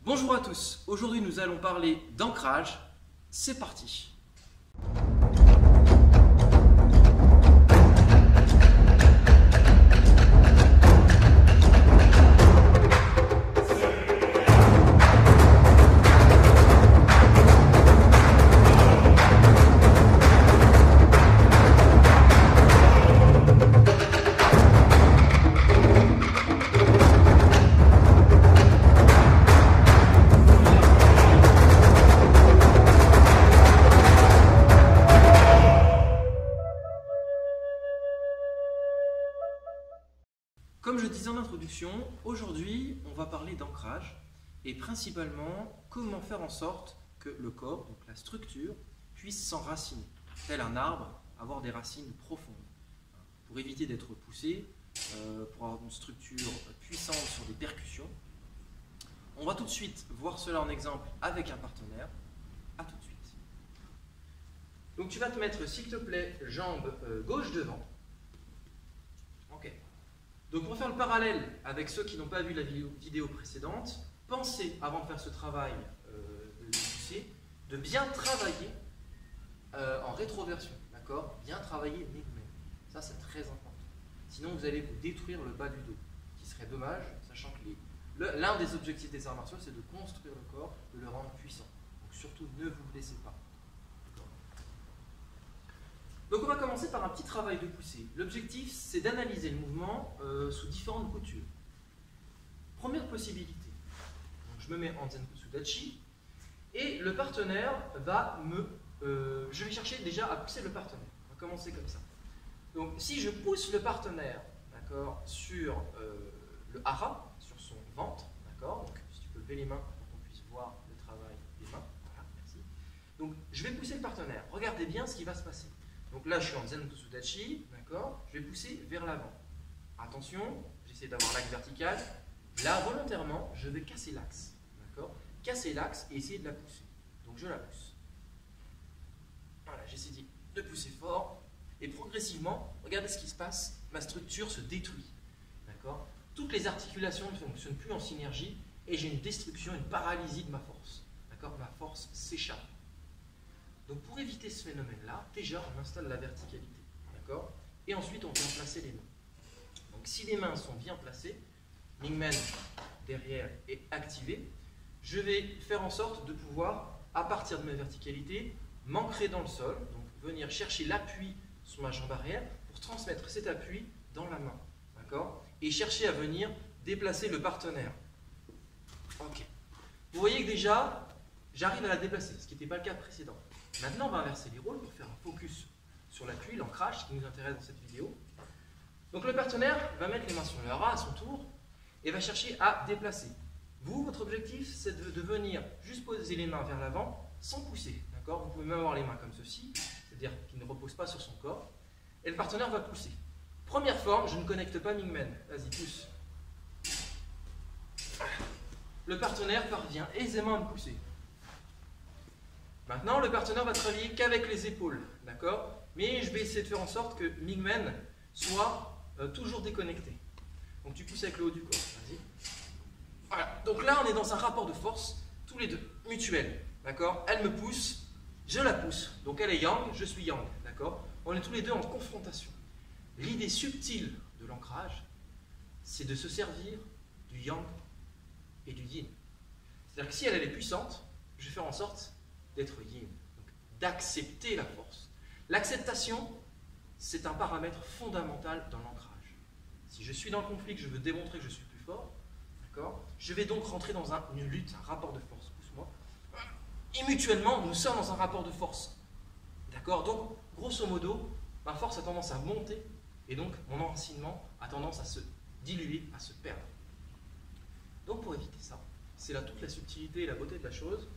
Bonjour à tous, aujourd'hui nous allons parler d'ancrage. C'est parti. Comme je disais en introduction, aujourd'hui on va parler d'ancrage et principalement comment faire en sorte que le corps, donc la structure, puisse s'enraciner, tel un arbre, avoir des racines profondes. Pour éviter d'être poussé, pour avoir une structure puissante sur des percussions. On va tout de suite voir cela en exemple avec un partenaire. A tout de suite. Donc tu vas te mettre s'il te plaît jambe gauche devant. Ok. Donc pour faire le parallèle avec ceux qui n'ont pas vu la vidéo précédente, pensez avant de faire ce travail de pousser, de bien travailler en rétroversion, d'accord? Bien travailler mid-main. Ça c'est très important. Sinon vous allez vous détruire le bas du dos, ce qui serait dommage, sachant que l'un des objectifs des arts martiaux c'est de construire le corps, de le rendre puissant. Donc surtout ne vous blessez pas. Donc on va commencer par un petit travail de poussée. L'objectif, c'est d'analyser le mouvement sous différentes coutures. Première possibilité, donc je me mets en Zenbutsu Dachi, et le partenaire va je vais chercher déjà à pousser le partenaire. On va commencer comme ça. Donc si je pousse le partenaire, d'accord, sur le hara, sur son ventre, d'accord, donc si tu peux lever les mains pour qu'on puisse voir le travail des mains, voilà, merci. Donc je vais pousser le partenaire. Regardez bien ce qui va se passer. Donc là, je suis en Zenbutsu Dachi, d'accord? Je vais pousser vers l'avant. Attention, j'essaie d'avoir l'axe vertical. Là, volontairement, je vais casser l'axe, d'accord? Casser l'axe et essayer de la pousser. Donc je la pousse. Voilà, j'essaie de pousser fort. Et progressivement, regardez ce qui se passe. Ma structure se détruit, d'accord? Toutes les articulations ne fonctionnent plus en synergie et j'ai une destruction, une paralysie de ma force, d'accord? Ma force s'échappe. Donc pour éviter ce phénomène-là, déjà on installe la verticalité, d'accord? Et ensuite on vient placer les mains. Donc si les mains sont bien placées, Mingmen derrière est activé, je vais faire en sorte de pouvoir, à partir de ma verticalité, m'ancrer dans le sol, donc venir chercher l'appui sur ma jambe arrière pour transmettre cet appui dans la main, d'accord? Et chercher à venir déplacer le partenaire. Ok. Vous voyez que déjà, j'arrive à la déplacer, ce qui n'était pas le cas précédent. Maintenant, on va inverser les rôles pour faire un focus sur l'appui, l'ancrage, ce qui nous intéresse dans cette vidéo. Donc le partenaire va mettre les mains sur le hara à son tour et va chercher à déplacer. Vous, votre objectif, c'est de venir juste poser les mains vers l'avant sans pousser. Vous pouvez même avoir les mains comme ceci, c'est-à-dire qu'il ne repose pas sur son corps. Et le partenaire va pousser. Première forme, je ne connecte pas Mingmen. Vas-y, pousse. Le partenaire parvient aisément à me pousser. Maintenant, le partenaire va travailler qu'avec les épaules, d'accord? Mais je vais essayer de faire en sorte que Mingmen soit toujours déconnecté. Donc tu pousses avec le haut du corps, vas-y. Voilà, donc là on est dans un rapport de force, tous les deux, mutuel, d'accord? Elle me pousse, je la pousse, donc elle est yang, je suis yang, d'accord? On est tous les deux en confrontation. L'idée subtile de l'ancrage, c'est de se servir du yang et du yin. C'est-à-dire que si elle est puissante, je vais faire en sorte d'être yin, d'accepter la force. L'acceptation, c'est un paramètre fondamental dans l'ancrage. Si je suis dans le conflit, que je veux démontrer que je suis plus fort, d'accord, je vais donc rentrer dans une lutte, un rapport de force. Pousse-moi. Et mutuellement, nous sommes dans un rapport de force. D'accord? Donc, grosso modo, ma force a tendance à monter et donc mon enracinement a tendance à se diluer, à se perdre. Donc, pour éviter ça, c'est là toute la subtilité et la beauté de la chose,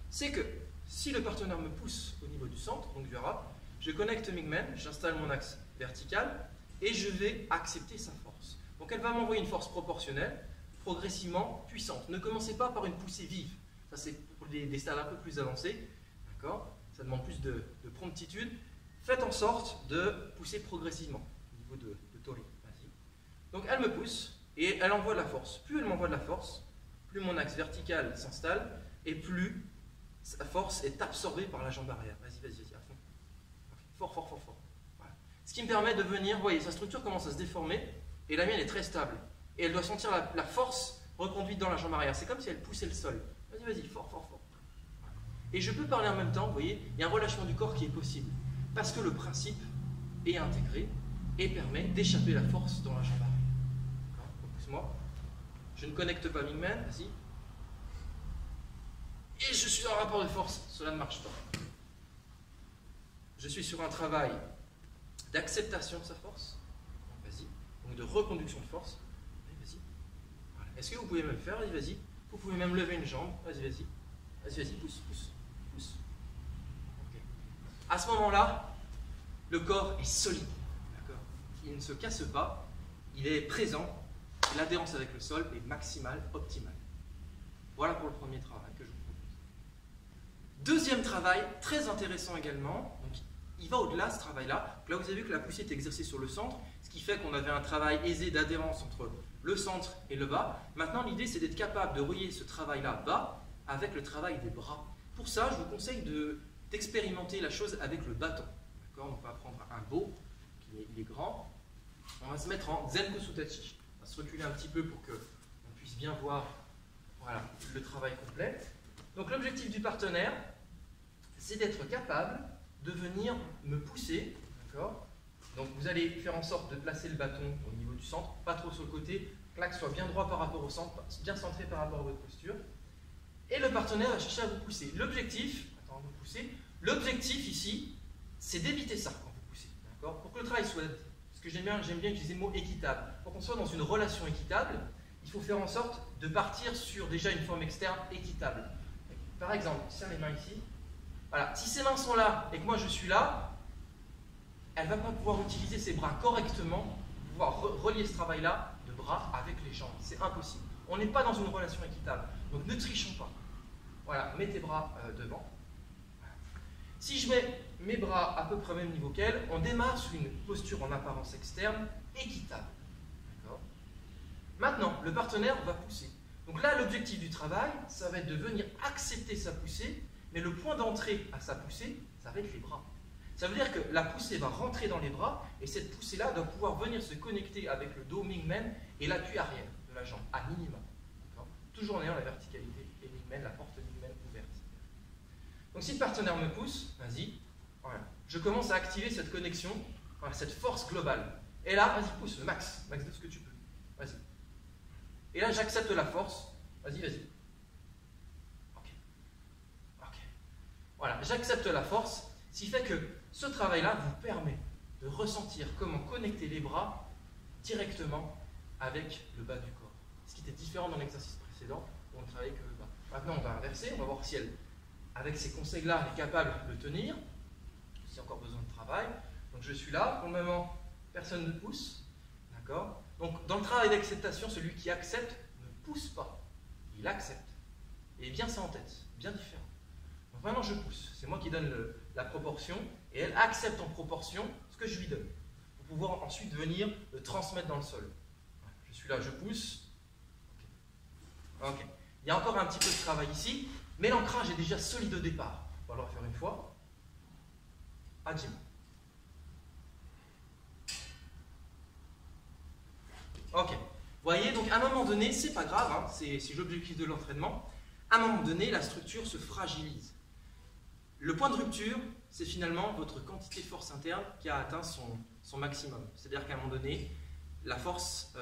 c'est que si le partenaire me pousse au niveau du centre, donc du hara, je connecte Mingmen, j'installe mon axe vertical et je vais accepter sa force. Donc elle va m'envoyer une force proportionnelle, progressivement puissante. Ne commencez pas par une poussée vive. Ça c'est pour des stades un peu plus avancés. D'accord? Ça demande plus de promptitude. Faites en sorte de pousser progressivement au niveau de Tori. Donc elle me pousse et elle envoie de la force. Plus elle m'envoie de la force, plus mon axe vertical s'installe, et plus sa force est absorbée par la jambe arrière. Vas-y, vas-y, vas-y, à fond. Fort, fort, fort, fort. Voilà. Ce qui me permet de venir, vous voyez, sa structure commence à se déformer, et la mienne est très stable. Et elle doit sentir la force reconduite dans la jambe arrière. C'est comme si elle poussait le sol. Vas-y, vas-y, fort, fort, fort. Voilà. Et je peux parler en même temps, vous voyez, il y a un relâchement du corps qui est possible. Parce que le principe est intégré et permet d'échapper la force dans la jambe arrière. Pousse-moi. Je ne connecte pas Mingmen, vas-y. Et je suis dans un rapport de force, cela ne marche pas. Je suis sur un travail d'acceptation de sa force, vas-y, donc de reconduction de force, vas-y. Voilà. Est-ce que vous pouvez même faire, vas-y, vas-y. Vous pouvez même lever une jambe, vas-y, vas-y. Vas-y, vas-y, pousse, pousse, pousse. Okay. À ce moment-là, le corps est solide, d'accord. Il ne se casse pas, il est présent, et l'adhérence avec le sol est maximale, optimale. Voilà pour le premier travail que je vous propose. Deuxième travail, très intéressant également, donc il va au-delà ce travail-là. Là, vous avez vu que la poussée est exercée sur le centre, ce qui fait qu'on avait un travail aisé d'adhérence entre le centre et le bas. Maintenant, l'idée, c'est d'être capable de relier ce travail-là bas avec le travail des bras. Pour ça, je vous conseille d'expérimenter la chose avec le bâton. Donc, on va prendre un bo, il est grand. On va se mettre en Zenko Sutachi. On va se reculer un petit peu pour qu'on puisse bien voir, voilà, le travail complet. Donc, l'objectif du partenaire, c'est d'être capable de venir me pousser, d'accord. Donc vous allez faire en sorte de placer le bâton au niveau du centre, pas trop sur le côté, claque soit bien droit par rapport au centre, bien centré par rapport à votre posture. Et le partenaire va chercher à vous pousser. L'objectif, l'objectif ici, c'est d'éviter ça quand vous poussez, d'accord. Pour que le travail soit, parce que j'aime bien utiliser le mot équitable, pour qu'on soit dans une relation équitable, il faut faire en sorte de partir sur déjà une forme externe équitable. Par exemple, serre les mains ici. Voilà, si ses mains sont là et que moi je suis là, elle ne va pas pouvoir utiliser ses bras correctement pour pouvoir relier ce travail-là de bras avec les jambes. C'est impossible. On n'est pas dans une relation équitable. Donc ne trichons pas. Voilà, mets tes bras devant. Si je mets mes bras à peu près au même niveau qu'elle, on démarre sur une posture en apparence externe équitable. D'accord ? Maintenant, le partenaire va pousser. Donc là, l'objectif du travail, ça va être de venir accepter sa poussée, mais le point d'entrée à sa poussée, ça va être les bras. Ça veut dire que la poussée va rentrer dans les bras, et cette poussée-là doit pouvoir venir se connecter avec le dos Mingmen et l'appui arrière de la jambe, à minima. Toujours en ayant la verticalité et Mingmen, la porte Mingmen ouverte. Donc si le partenaire me pousse, vas-y, voilà. Je commence à activer cette connexion, voilà, cette force globale. Et là, vas-y, pousse, le max de ce que tu peux. Vas-y. Et là, j'accepte la force. Vas-y, vas-y. Voilà, j'accepte la force, ce qui fait que ce travail-là vous permet de ressentir comment connecter les bras directement avec le bas du corps. Ce qui était différent dans l'exercice précédent, où on ne travaillait que le bas. Maintenant, on va inverser, on va voir si elle, avec ces conseils-là, elle est capable de tenir, s'il y a encore besoin de travail. Donc je suis là, pour le moment, personne ne pousse, d'accord. Donc dans le travail d'acceptation, celui qui accepte ne pousse pas, il accepte. Et bien ça en tête, bien différent. Maintenant, je pousse. C'est moi qui donne la proportion et elle accepte en proportion ce que je lui donne pour pouvoir ensuite venir le transmettre dans le sol. Je suis là, je pousse. Ok. Il y a encore un petit peu de travail ici, mais l'ancrage est déjà solide au départ. On va le refaire une fois. Adjim. Ok. Vous voyez, donc à un moment donné, c'est pas grave, hein, c'est l'objectif de l'entraînement. À un moment donné, la structure se fragilise. Le point de rupture, c'est finalement votre quantité de force interne qui a atteint son maximum. C'est-à-dire qu'à un moment donné, la force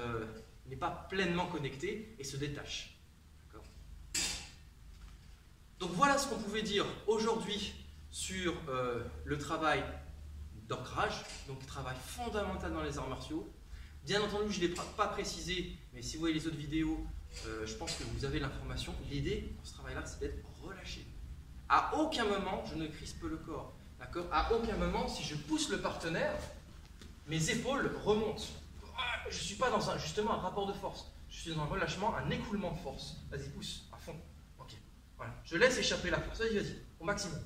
n'est pas pleinement connectée et se détache. Donc voilà ce qu'on pouvait dire aujourd'hui sur le travail d'ancrage, donc travail fondamental dans les arts martiaux. Bien entendu, je ne l'ai pas précisé, mais si vous voyez les autres vidéos, je pense que vous avez l'information. L'idée dans ce travail-là, c'est d'être relâché. À aucun moment, je ne crispe le corps. D'accord ? À aucun moment, si je pousse le partenaire, mes épaules remontent. Je ne suis pas dans justement un rapport de force. Je suis dans un relâchement, un écoulement de force. Vas-y, pousse, à fond. Ok. Voilà. Je laisse échapper la force. Vas-y, vas-y, au maximum.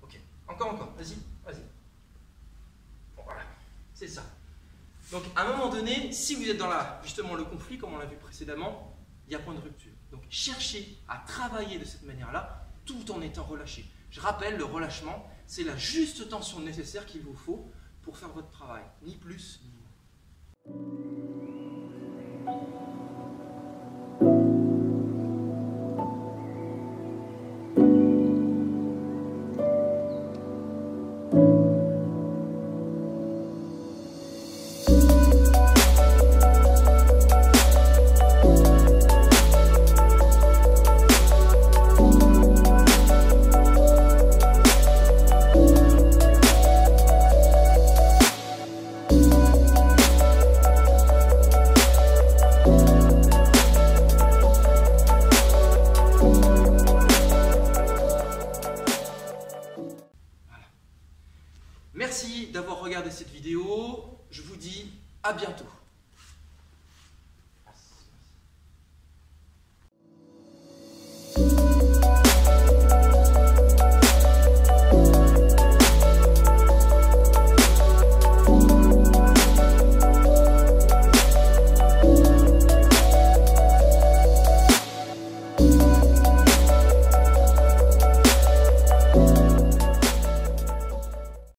Ok. Encore. Vas-y, vas-y. Bon, voilà. C'est ça. Donc, à un moment donné, si vous êtes dans justement le conflit, comme on l'a vu précédemment, il y a point de rupture. Donc cherchez à travailler de cette manière-là tout en étant relâché. Je rappelle, le relâchement, c'est la juste tension nécessaire qu'il vous faut pour faire votre travail, ni plus ni moins. Merci d'avoir regardé cette vidéo, je vous dis à bientôt.